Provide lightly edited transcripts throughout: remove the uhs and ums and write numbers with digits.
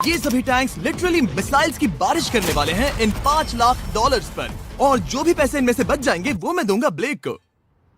ये सभी tanks literally missiles की बारिश करने वाले हैं इन $5 लाख पर, और जो भी पैसे इनमें से बच जाएंगे वो मैं दूंगा ब्लेक को।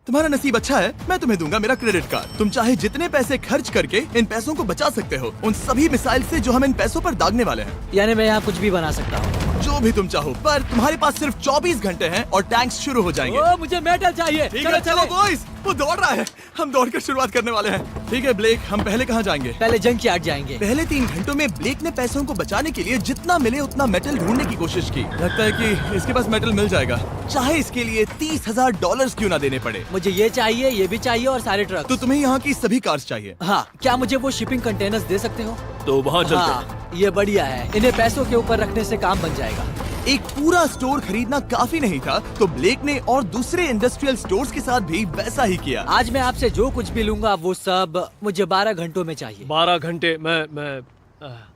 तुम्हारा नसीब अच्छा है, मैं तुम्हें दूंगा मेरा क्रेडिट कार्ड। तुम चाहे जितने पैसे खर्च करके इन पैसों को बचा सकते हो, उन सभी मिसाइल से जो हम इन पैसों पर दागने वाले हैं। यानी मैं यहाँ कुछ भी बना सकता हूँ? जो भी तुम चाहो, पर तुम्हारे पास सिर्फ 24 घंटे हैं और टैंक्स शुरू हो जाएंगे। ओ, मुझे मेटल चाहिए। चलो चलो बॉयज, वो दौड़ रहा है, हम दौड़कर शुरुआत करने वाले हैं। ठीक है ब्लेक, हम पहले कहाँ जाएंगे? पहले जंक यार्ड जाएंगे। पहले 3 घंटों में ब्लेक ने पैसों को बचाने के लिए जितना मिले उतना मेटल ढूंढने की कोशिश की। लगता है कि इसके पास मेटल मिल जाएगा, चाहे इसके लिए $30,000 क्यों ना देने पड़े। मुझे ये चाहिए, ये भी चाहिए और सारे ट्रक। तो तुम्हें यहाँ की सभी कार्स चाहिए? हाँ, क्या मुझे वो शिपिंग कंटेनर्स दे सकते हो? तो वहाँ चलते हैं। हाँ, ये बढ़िया है, इन्हें पैसों के ऊपर रखने से काम बन जाएगा। एक पूरा स्टोर खरीदना काफी नहीं था, तो ब्लेक ने और दूसरे इंडस्ट्रियल स्टोर्स के साथ भी वैसा ही किया। आज मैं आपसे जो कुछ भी लूंगा वो सब मुझे 12 घंटों में चाहिए। 12 घंटे मैं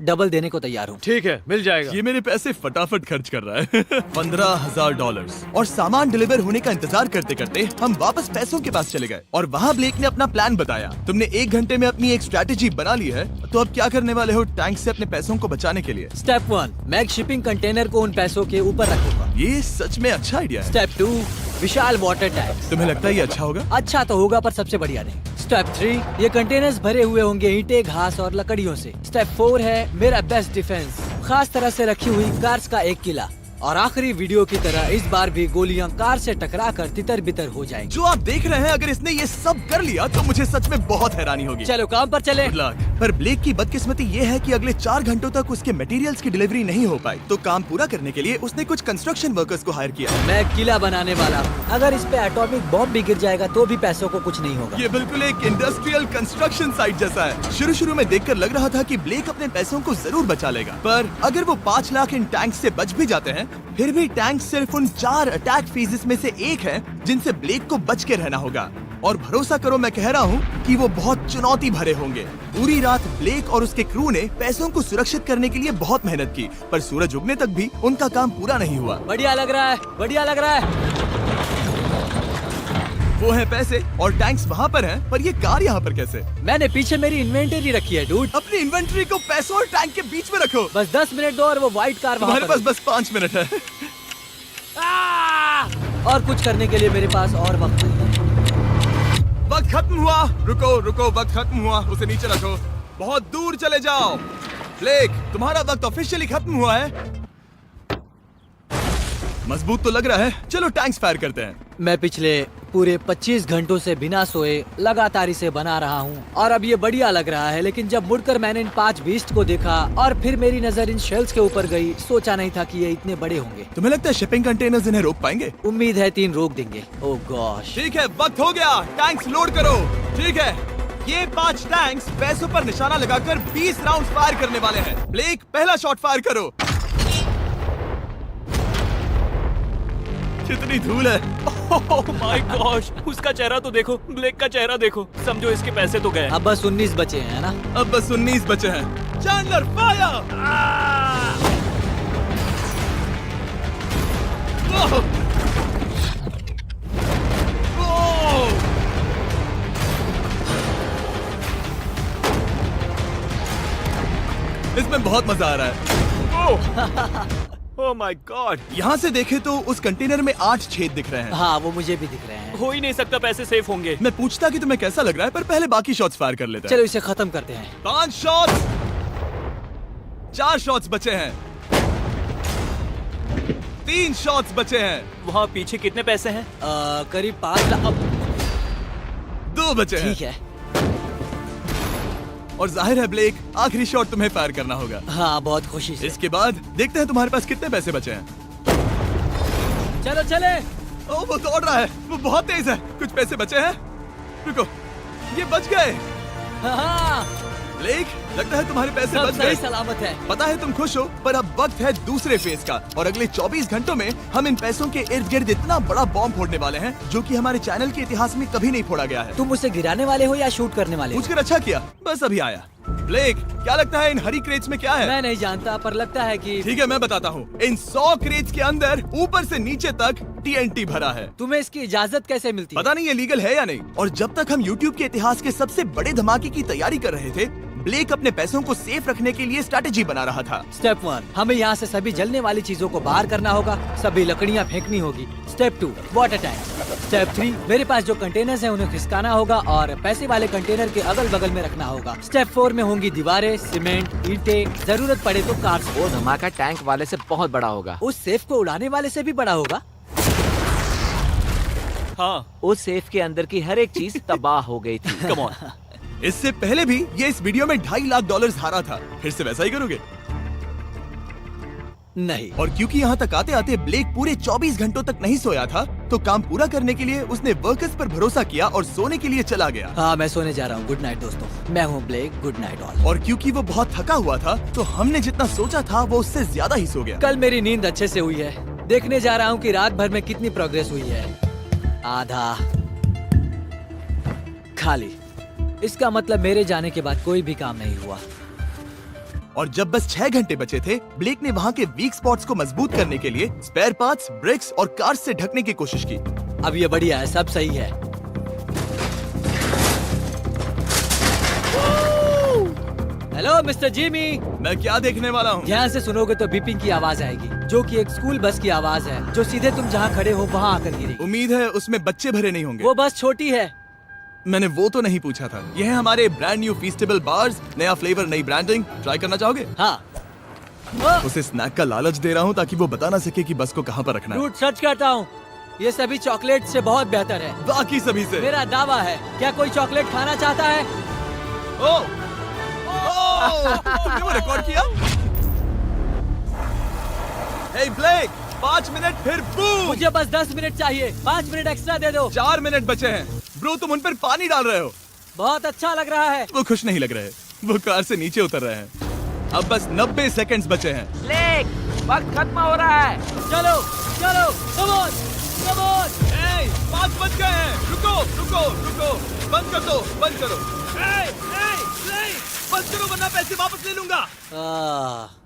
डबल देने को तैयार हूँ। ठीक है, मिल जाएगा। ये मेरे पैसे फटाफट खर्च कर रहा है। $15,000। और सामान डिलीवर होने का इंतजार करते करते हम वापस पैसों के पास चले गए और वहाँ ब्लेक ने अपना प्लान बताया। तुमने 1 घंटे में अपनी एक स्ट्रैटेजी बना ली है, तो अब क्या करने वाले हो टैंक से अपने पैसों को बचाने के लिए? स्टेप 1, मैं एक शिपिंग कंटेनर को उन पैसों के ऊपर रखूंगा। ये सच में अच्छा आइडिया है। स्टेप 2, विशाल वाटर टैंक। तुम्हें लगता है ये अच्छा होगा? अच्छा तो होगा, पर सबसे बढ़िया नहीं। स्टेप 3, ये कंटेनर्स भरे हुए होंगे ईंटें, घास और लकड़ियों से। स्टेप 4 है मेरा बेस्ट डिफेंस, खास तरह से रखी हुई कार्स का एक किला। और आखिरी वीडियो की तरह इस बार भी गोलियां कार से टकराकर तितर बितर हो जाएंगी। जो आप देख रहे हैं, अगर इसने ये सब कर लिया तो मुझे सच में बहुत हैरानी होगी। चलो काम पर चले। Good luck। पर ब्लेक की बदकिस्मती ये है कि अगले 4 घंटों तक उसके मटेरियल्स की डिलीवरी नहीं हो पाई, तो काम पूरा करने के लिए उसने कुछ कंस्ट्रक्शन वर्कर्स को हायर किया। मैं किला बनाने वाला हूँ, अगर इस पे एटॉमिक बॉम्ब भी गिर जाएगा तो भी पैसों को कुछ नहीं होगा। ये बिल्कुल एक इंडस्ट्रियल कंस्ट्रक्शन साइट जैसा है। शुरू में देखकर लग रहा था कि ब्लेक अपने पैसों को जरूर बचा लेगा, पर अगर वो 5 लाख इन टैंक से बच भी जाते हैं, फिर भी टैंक सिर्फ उन 4 अटैक फेजेस में से एक है जिनसे ब्लेक को बच के रहना होगा। और भरोसा करो, मैं कह रहा हूँ कि वो बहुत चुनौती भरे होंगे। पूरी रात ब्लेक और उसके क्रू ने पैसों को सुरक्षित करने के लिए बहुत मेहनत की, पर सूरज उगने तक भी उनका काम पूरा नहीं हुआ। बढ़िया लग रहा है, बढ़िया लग रहा है। वो है पैसे और टैंक्स वहाँ पर हैं, पर ये कार यहाँ पर कैसे? मैंने पीछे मेरी इन्वेंटरी रखी है डूड। अपनी इन्वेंटरी को पैसों और टैंक के बीच में रखो। बस 10 मिनट दो और वो व्हाइट कार वहाँ तुम्हारे पर पास बस 5 मिनट है। और कुछ करने के लिए मेरे पास और वक्त नहीं है। वक्त खत्म हुआ। रुको रुको, वक्त खत्म हुआ, उसे नीचे रखो, बहुत दूर चले जाओ। ब्लेक, तुम्हारा वक्त ऑफिशियली खत्म हुआ है। मजबूत तो लग रहा है, चलो टैंक्स फायर करते हैं। मैं पिछले पूरे 25 घंटों से बिना सोए लगातार इसे बना रहा हूँ और अब ये बढ़िया लग रहा है, लेकिन जब मुड़कर मैंने इन 5 बीस्ट को देखा और फिर मेरी नजर इन शेल्स के ऊपर गई, सोचा नहीं था कि ये इतने बड़े होंगे। तुम्हें लगता है शिपिंग कंटेनर्स इन्हें रोक पाएंगे? उम्मीद है 3 रोक देंगे। ओह गॉश। ठीक है, वक्त हो गया, टैंक्स लोड करो। ठीक है, ये 5 टैंक्स पैसों पर निशाना लगाकर 20 राउंड फायर करने वाले हैं। ब्लेक, पहला शॉट फायर करो। कितनी धूल है। ओह माय गॉश, उसका चेहरा तो देखो, ब्लेक का चेहरा देखो। समझो इसके पैसे तो गए। अब बस 19 बचे हैं ना? अब बस 19 बचे हैं। Chandler fire. इसमें बहुत मजा आ रहा है। ओह माय गॉड। यहाँ से देखे तो उस कंटेनर में 8 छेद दिख रहे हैं। हाँ, वो मुझे भी दिख रहे हैं। हो ही नहीं सकता, पैसे सेफ होंगे। मैं पूछता कि तुम्हें कैसा लग रहा है, पर पहले बाकी शॉट्स फायर कर लेते हैं। चलो इसे खत्म करते हैं। 5 शॉट्स, 4 शॉट्स बचे हैं, 3 शॉट्स बचे हैं। वहाँ पीछे कितने पैसे हैं? करीब 5 लाख। 2 बचे हैं। ठीक है। और जाहिर है ब्लेक, आखिरी शॉट तुम्हें फायर करना होगा। हाँ, बहुत खुशी से। इसके बाद देखते हैं तुम्हारे पास कितने पैसे बचे हैं। चलो चले। ओ, वो दौड़ रहा है, वो बहुत तेज है। कुछ पैसे बचे हैं। रुको, ये बच गए। हाँ, ब्लेक, लगता है तुम्हारे पैसे सब बच सही गए। सलामत है। पता है तुम खुश हो, पर अब वक्त है दूसरे फेज का, और अगले 24 घंटों में हम इन पैसों के इर्द गिर्द इतना बड़ा बॉम्ब फोड़ने वाले हैं जो कि हमारे चैनल के इतिहास में कभी नहीं फोड़ा गया है। तुम उसे गिराने वाले हो या शूट करने वाले हो? पूछकर अच्छा किया, बस अभी आया। ब्लेक, क्या लगता है इन हरी क्रेट्स में क्या है? मैं नहीं जानता, पर लगता है कि ठीक है, मैं बताता हूँ। इन 100 क्रेट्स के अंदर ऊपर से नीचे तक TNT भरा है। तुम्हें इसकी इजाजत कैसे मिलती है? पता नहीं ये लीगल है या नहीं। और जब तक हम YouTube के इतिहास के सबसे बड़े धमाके की तैयारी कर रहे थे, ब्लेक अपने पैसों को सेफ रखने के लिए स्ट्रैटेजी बना रहा था। स्टेप 1, हमें यहाँ से सभी जलने वाली चीजों को बाहर करना होगा, सभी लकड़ियाँ फेंकनी होगी। Step 2, water tank. स्टेप 3, मेरे पास जो कंटेनर्स हैं उन्हें खिसकाना होगा और पैसे वाले कंटेनर के अगल बगल में रखना होगा। स्टेप 4 में होंगी दीवारें, सीमेंट, ईंटें, जरूरत पड़े तो कार्स। वो धमाका टैंक वाले से बहुत बड़ा होगा। उस सेफ को उड़ाने वाले से भी बड़ा होगा। हाँ, उस सेफ के अंदर की हर एक चीज तबाह हो गई थी। Come on. इससे पहले भी ये इस वीडियो में $2.5 लाख हारा था। फिर से वैसा ही करोगे? नहीं। और क्योंकि यहाँ तक आते आते ब्लेक पूरे 24 घंटों तक नहीं सोया था, तो काम पूरा करने के लिए उसने वर्कर्स पर भरोसा किया और सोने के लिए चला गया। हाँ, मैं सोने जा रहा हूँ। गुड नाइट दोस्तों, मैं हूँ ब्लेक। Good night all. और क्योंकि वो बहुत थका हुआ था, तो हमने जितना सोचा था वो उससे ज्यादा ही सो गया। कल मेरी नींद अच्छे से हुई है। देखने जा रहा हूँ कि रात भर में कितनी प्रोग्रेस हुई है। आधा खाली। इसका मतलब मेरे जाने के बाद कोई भी काम नहीं हुआ। और जब बस 6 घंटे बचे थे, ब्लेक ने वहाँ के वीक स्पॉट्स को मजबूत करने के लिए स्पेयर पार्ट्स, ब्रिक्स और कार्स से ढकने की कोशिश की। अब ये बढ़िया है, सब सही है। Hello mister Jimmy. मैं क्या देखने वाला हूँ? ध्यान से सुनोगे तो बीपिंग की आवाज आएगी, जो कि एक स्कूल बस की आवाज है, जो सीधे तुम जहाँ खड़े हो वहाँ आकर गिरेगी। उम्मीद है उसमें बच्चे भरे नहीं होंगे। वो बस छोटी है। मैंने वो तो नहीं पूछा था। ये है हमारे ब्रांड न्यू फीस्टेबल बार्स, नया फ्लेवर, नई ब्रांडिंग। ट्राई करना चाहोगे? हाँ। उसे स्नैक का लालच दे रहा हूँ ताकि वो बता ना सके कि बस को कहाँ पर रखना है। रूट सच कहता हूँ, ये सभी चॉकलेट से बहुत बेहतर है। बाकी सभी से। मेरा दावा है। क्या कोई चॉकलेट खाना चाहता है? ओ! तुमने वो रिकॉर्ड किया? हे ब्लेक, 5 मिनट फिर बूम! मुझे बस 10 मिनट चाहिए। 5 मिनट एक्स्ट्रा दे दो। 4 मिनट बचे हैं। ब्रो, तुम उन पर पानी डाल रहे हो। बहुत अच्छा लग रहा है। वो खुश नहीं लग रहे। वो कार से नीचे उतर रहे हैं। अब बस 90 सेकंड्स बचे हैं। ब्लेक, वक्त खत्म हो रहा है। चलो चलो, कम ऑन कम ऑन। 5 बज गए हैं। रुको रुको रुको, बंद कर दो, बंद करो। बंद करो वरना पैसे वापस ले लूंगा।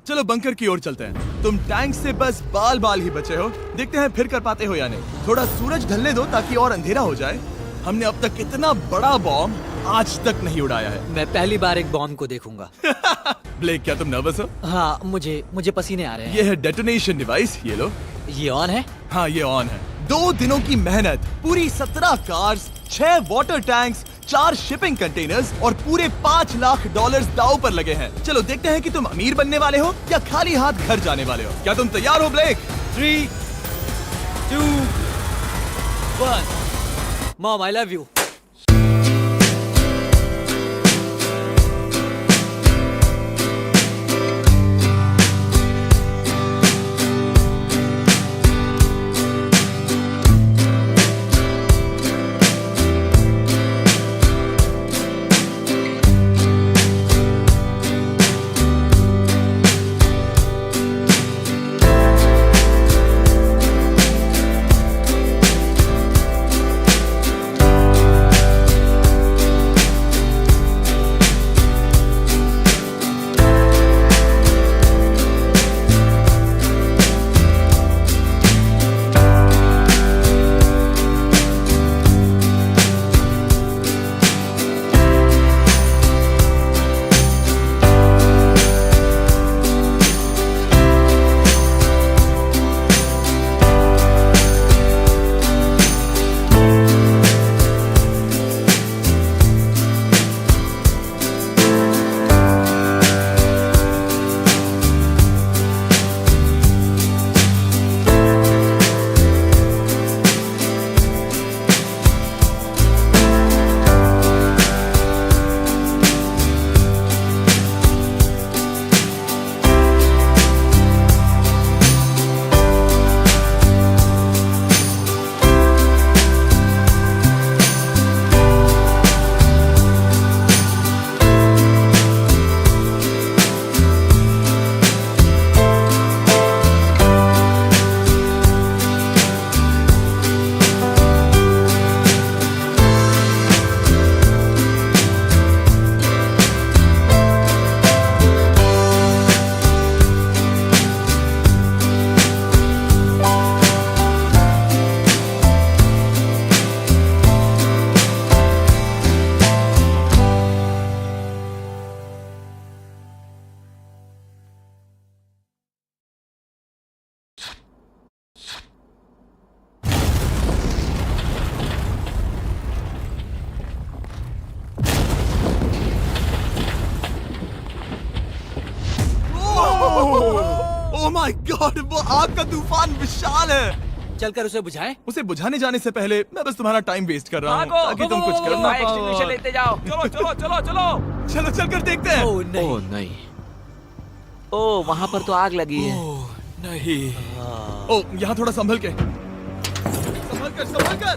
चलो बंकर की ओर चलते हैं। तुम टैंक से बस बाल बाल ही बचे हो। देखते हैं फिर कर पाते हो या नहीं। थोड़ा सूरज ढलने दो ताकि और अंधेरा हो जाए। हमने अब तक इतना बड़ा बॉम्ब आज तक नहीं उड़ाया है। मैं पहली बार एक बॉम्ब को देखूंगा। ब्लेक, क्या तुम नर्वस हो? हाँ, मुझे पसीने आ रहे हैं। ये है डेटोनेशन डिवाइस, ये लो। ये ऑन है? हाँ, ये ऑन है। 2 दिनों की मेहनत, पूरी 17 cars, 6 water tanks, 4 shipping containers और पूरे $5 लाख दांव पर लगे हैं। चलो देखते हैं कि तुम अमीर बनने वाले हो या खाली हाथ घर जाने वाले हो। क्या तुम तैयार हो Blake? 3, 2, 1। Mom, I love you. Oh my God, वो आग का तूफान विशाल है। चलकर उसे बुझाएं। उसे बुझाने जाने से पहले मैं बस तुम्हारा टाइम वेस्ट कर रहा हूँ भागो, ताकि तुम कुछ कर ना फायर एक्सटिंग्विशर पाओ। लेते जाओ। चलो चलो चलो चलो। चलो चलकर देखते हैं। ओह नहीं। ओह नहीं। ओह वहाँ पर तो आग लगी है। ओह नहीं। ओह, यहाँ थोड़ा संभल के। संभल कर, संभल कर।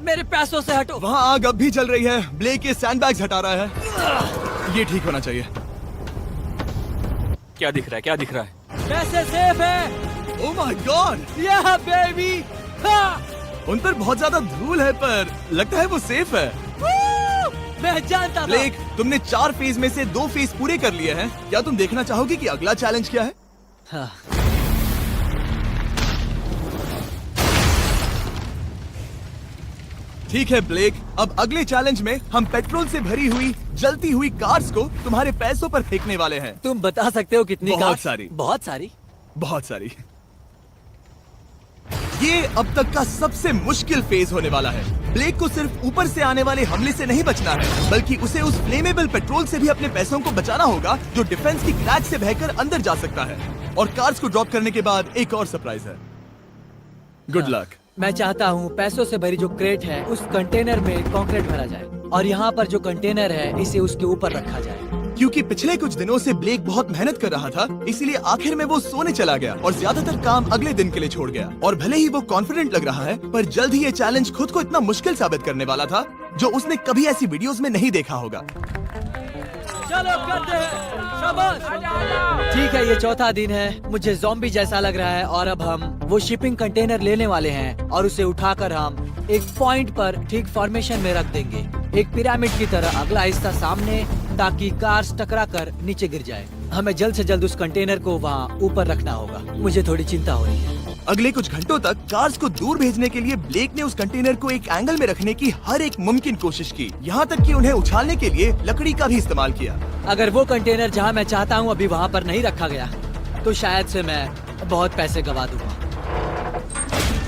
मेरे पैसों से हटो। वहाँ आग अब भी चल रही है। ब्लेक ये सैंडबैग्स हटा रहा है। ये ठीक होना चाहिए। क्या दिख रहा है, क्या दिख रहा है? पैसे सेफ है। ओह माय गॉड, या बेबी। उन पर बहुत ज्यादा धूल है पर लगता है वो सेफ है। मैं जानता था। ब्लेक, तुमने 4 फेज में से 2 फेज पूरे कर लिए हैं। क्या तुम देखना चाहोगे कि अगला चैलेंज क्या है? हाँ। ठीक है ब्लेक, अब अगले चैलेंज में हम पेट्रोल से भरी हुई जलती हुई कार्स को तुम्हारे पैसों पर फेंकने वाले हैं। तुम बता सकते हो कितनी बहुत कार? सारी। बहुत सारी। बहुत सारी। ये अब तक का सबसे मुश्किल फेज होने वाला है। ब्लेक को सिर्फ ऊपर से आने वाले हमले से नहीं बचना है, बल्कि उसे उस फ्लेमेबल पेट्रोल से भी अपने पैसों को बचाना होगा जो डिफेंस की क्रैक से बहकर अंदर जा सकता है। और कार्स को ड्रॉप करने के बाद एक और सरप्राइज है। Good luck. मैं चाहता हूँ पैसों से भरी जो क्रेट है उस कंटेनर में कंक्रीट भरा जाए और यहाँ पर जो कंटेनर है इसे उसके ऊपर रखा जाए। क्योंकि पिछले कुछ दिनों से ब्लेक बहुत मेहनत कर रहा था, इसीलिए आखिर में वो सोने चला गया और ज्यादातर काम अगले दिन के लिए छोड़ गया। और भले ही वो कॉन्फिडेंट लग रहा है, पर जल्द ही ये चैलेंज खुद को इतना मुश्किल साबित करने वाला था जो उसने कभी ऐसी वीडियोस में नहीं देखा होगा। चलो करते हैं। शाबाश। ठीक है, ये चौथा दिन है। मुझे ज़ॉम्बी जैसा लग रहा है और अब हम वो शिपिंग कंटेनर लेने वाले हैं और उसे उठाकर हम एक पॉइंट पर ठीक फॉर्मेशन में रख देंगे, एक पिरामिड की तरह। अगला हिस्सा सामने, ताकि कार्स टकरा कर नीचे गिर जाए। हमें जल्द से जल्द उस कंटेनर को वहाँ ऊपर रखना होगा। मुझे थोड़ी चिंता हो रही है। अगले कुछ घंटों तक कार्स को दूर भेजने के लिए ब्लेक ने उस कंटेनर को एक एंगल में रखने की हर एक मुमकिन कोशिश की, यहाँ तक कि उन्हें उछालने के लिए लकड़ी का भी इस्तेमाल किया। अगर वो कंटेनर जहाँ मैं चाहता हूँ अभी वहाँ पर नहीं रखा गया तो शायद से मैं बहुत पैसे गवा दूंगा।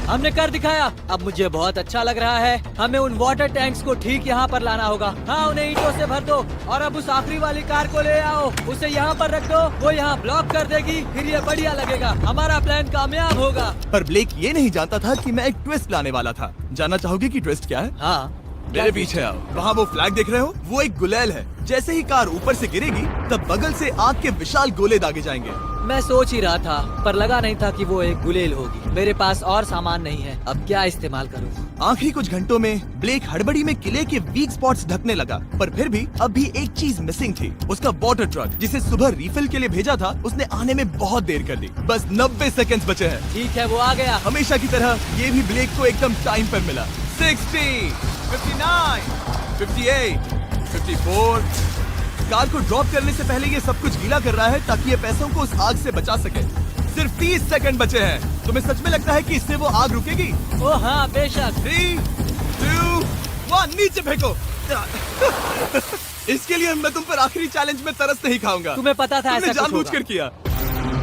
हमने कर दिखाया। अब मुझे बहुत अच्छा लग रहा है। हमें उन वाटर टैंक्स को ठीक यहाँ पर लाना होगा। हाँ, उन्हें ईंटों से भर दो और अब उस आखिरी वाली कार को ले आओ। उसे यहाँ पर रख दो, वो यहाँ ब्लॉक कर देगी, फिर ये बढ़िया लगेगा। हमारा प्लान कामयाब होगा। पर ब्लेक ये नहीं जानता था कि मैं एक ट्विस्ट लाने वाला था। जानना चाहोगे कि ट्विस्ट क्या है? हाँ, मेरे पीछे आओ। वहाँ वो फ्लैग देख रहे हो? वो एक गुलेल है। जैसे ही कार ऊपर से गिरेगी तब बगल से आग के विशाल गोले दागे जाएंगे। मैं सोच ही रहा था पर लगा नहीं था कि वो एक गुलेल होगी। मेरे पास और सामान नहीं है, अब क्या इस्तेमाल करूँ? आखिरी कुछ घंटों में ब्लेक हड़बड़ी में किले के वीक स्पॉट्स ढकने लगा, पर फिर भी अब भी एक चीज मिसिंग थी। उसका वाटर ट्रक, जिसे सुबह रिफिल के लिए भेजा था, उसने आने में बहुत देर कर दी। बस 90 सेकंड्स बचे हैं। ठीक है, वो आ गया। हमेशा की तरह ये भी ब्लेक को एकदम टाइम पर मिला। 60, 59, 58, 54। कार को ड्रॉप करने से पहले ये सब कुछ गीला कर रहा है ताकि ये पैसों को उस आग से बचा सके। सिर्फ 30 सेकंड बचे हैं। तुम्हें सच में लगता है कि इससे वो आग रुकेगी? ओ हाँ, बेशक। 3, 2, 1, नीचे फेंको। इसके लिए मैं तुम पर आखिरी चैलेंज में तरस नहीं खाऊंगा। तुम्हें पता था तुमने ऐसा कुछ जानबूझकर होगा। किया।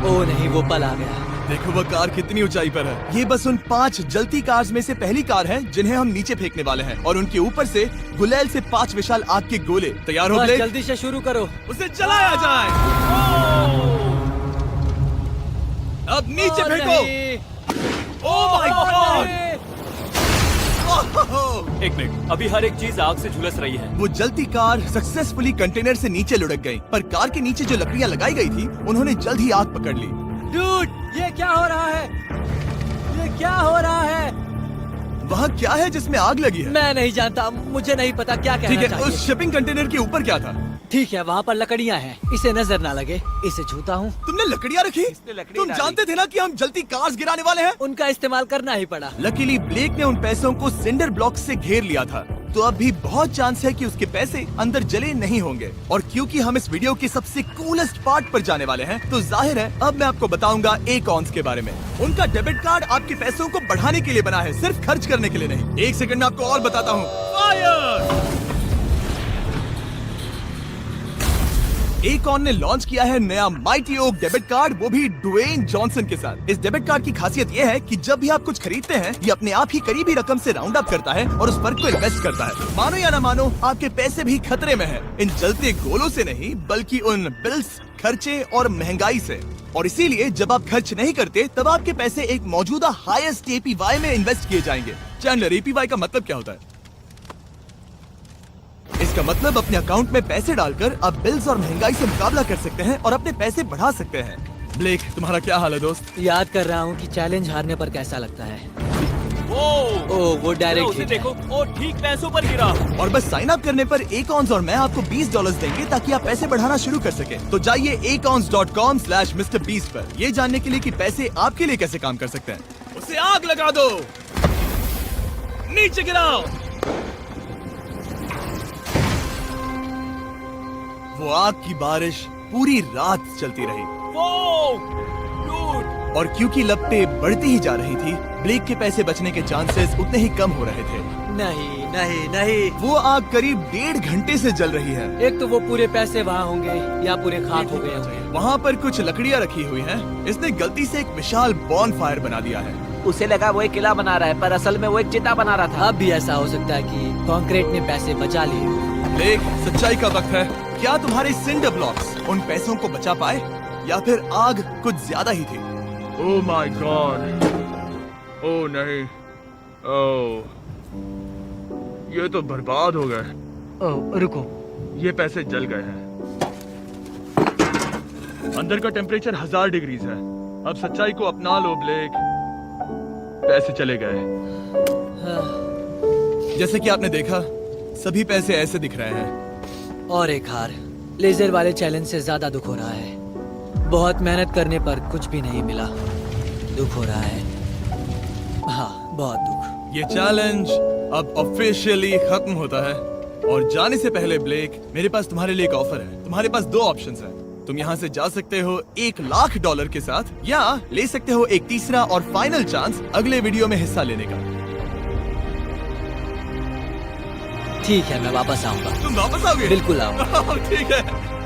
ओ नहीं, वो पल आ गया। देखो वो कार कितनी ऊंचाई पर है। ये बस उन 5 जलती कार्स में से पहली कार है जिन्हें हम नीचे फेंकने वाले हैं, और उनके ऊपर से गुलेल से 5 विशाल आग के गोले। तैयार हो बस ब्लेक? जल्दी से शुरू करो। उसे चलाया जाए। अब नीचे ओ फेंको। नहीं। Oh my oh God. नहीं। एक मिनट, अभी हर एक चीज आग से झुलस रही है। वो जलती कार सक्सेसफुली कंटेनर से नीचे लुढ़क गई, पर कार के नीचे जो लकड़ियां लगाई गई थी उन्होंने जल्द ही आग पकड़ ली। डूड, ये क्या हो रहा है? ये क्या हो रहा है? वहाँ क्या है जिसमें आग लगी है? मैं नहीं जानता, मुझे नहीं पता क्या ठीक कहना है, चाहिए। उस शिपिंग कंटेनर के ऊपर क्या था? ठीक है, वहाँ पर लकड़ियाँ हैं, इसे नजर ना लगे। इसे छूता हूँ। तुमने लकड़ियाँ रखी? इसने लकड़ी तुम डाली। जानते थे ना कि हम जलती कार्स गिराने वाले हैं? उनका इस्तेमाल करना ही पड़ा। लकीली ब्लेक ने उन पैसों को सिंडर ब्लॉक से घेर लिया था, तो अब भी बहुत चांस है कि उसके पैसे अंदर जले नहीं होंगे। और क्योंकि हम इस वीडियो के सबसे कूलेस्ट पार्ट पर जाने वाले हैं, तो जाहिर है अब मैं आपको बताऊंगा एकॉन्स के बारे में। उनका डेबिट कार्ड आपके पैसों को बढ़ाने के लिए बना है, सिर्फ खर्च करने के लिए नहीं। एक सेकंड में आपको और बताता हूँ। फायर! एकॉन ने लॉन्च किया है नया माइटी ओक डेबिट कार्ड, वो भी ड्वेन जॉनसन के साथ। इस डेबिट कार्ड की खासियत ये है कि जब भी आप कुछ खरीदते हैं, ये अपने आप ही करीबी रकम से राउंड अप करता है और उस फर्क को इन्वेस्ट करता है। मानो या न मानो, आपके पैसे भी खतरे में हैं। इन जलते गोलों से नहीं, बल्कि उन बिल्स, खर्चे और महंगाई से। और इसीलिए जब आप खर्च नहीं करते, तब आपके पैसे एक मौजूदा हाईएस्ट APY में इन्वेस्ट किए जाएंगे। चैंडलर, APY का मतलब क्या होता है? इसका मतलब अपने अकाउंट में पैसे डालकर आप बिल्स और महंगाई से मुकाबला कर सकते हैं और अपने पैसे बढ़ा सकते हैं। ब्लेक, तुम्हारा क्या हाल है दोस्त? याद कर रहा हूँ कि चैलेंज हारने पर कैसा लगता है। वो चलो डायरेक्ट उसे देखो, ओ ठीक पैसों पर गिरा। और बस साइन अप करने पर एकॉन्स और मैं आपको $20 देंगे ताकि आप पैसे बढ़ाना शुरू कर सके। तो जाइए acons.com/MrBeast पर ये जानने के लिए कि पैसे आपके लिए कैसे काम कर सकते हैं। उसे आग लगा दो, नीचे गिराओ। वो आग की बारिश पूरी रात चलती रही। और क्योंकि लपटें बढ़ती ही जा रही थी, ब्लेक के पैसे बचने के चांसेस उतने ही कम हो रहे थे। नहीं नहीं नहीं, वो आग करीब 1.5 घंटे से जल रही है। एक तो वो पूरे पैसे वहाँ होंगे या पूरे खाक हो गए होंगे। वहाँ पर कुछ लकड़ियाँ रखी हुई हैं। इसने गलती से एक विशाल बॉनफायर बना दिया है। उसे लगा वो एक किला बना रहा है, पर असल में वो एक चिता बना रहा था। अब भी ऐसा हो सकता है कि कंक्रीट ने पैसे बचा लिए। ब्लेक, सच्चाई का वक्त है। क्या तुम्हारे सिंडर ब्लॉक्स उन पैसों को बचा पाए, या फिर आग कुछ ज्यादा ही थी? ओह माय गॉड, ओह नहीं, ओह ये तो बर्बाद हो गए। ओह रुको, ये पैसे जल गए हैं। अंदर का टेम्परेचर 1000 डिग्रीज है। अब सच्चाई को अपना लो ब्लेक, पैसे चले गए। जैसे कि आपने देखा, सभी पैसे ऐसे दिख रहे हैं। और एक हार। लेजर वाले चैलेंज से ज्यादा दुख हो रहा है। बहुत मेहनत करने पर कुछ भी नहीं मिला। दुख हो रहा है, हाँ बहुत दुख। ये चैलेंज अब ऑफिशियली खत्म होता है। और जाने से पहले ब्लेक, मेरे पास तुम्हारे लिए एक ऑफर है। तुम्हारे पास 2 ऑप्शंस हैं। तुम यहाँ से जा सकते हो $1,00,000 के साथ, या ले सकते हो एक तीसरा और फाइनल चांस अगले वीडियो में हिस्सा लेने का। ठीक है, मैं वापस आऊंगा। तुम वापस आओगे? बिल्कुल आऊंगा। ठीक है।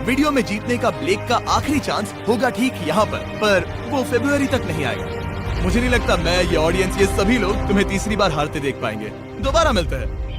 वीडियो में जीतने का ब्लेक का आखिरी चांस होगा ठीक यहाँ पर वो फरवरी तक नहीं आएगा। मुझे नहीं लगता मैं, ये ऑडियंस, ये सभी लोग तुम्हें तीसरी बार हारते देख पाएंगे। दोबारा मिलते हैं।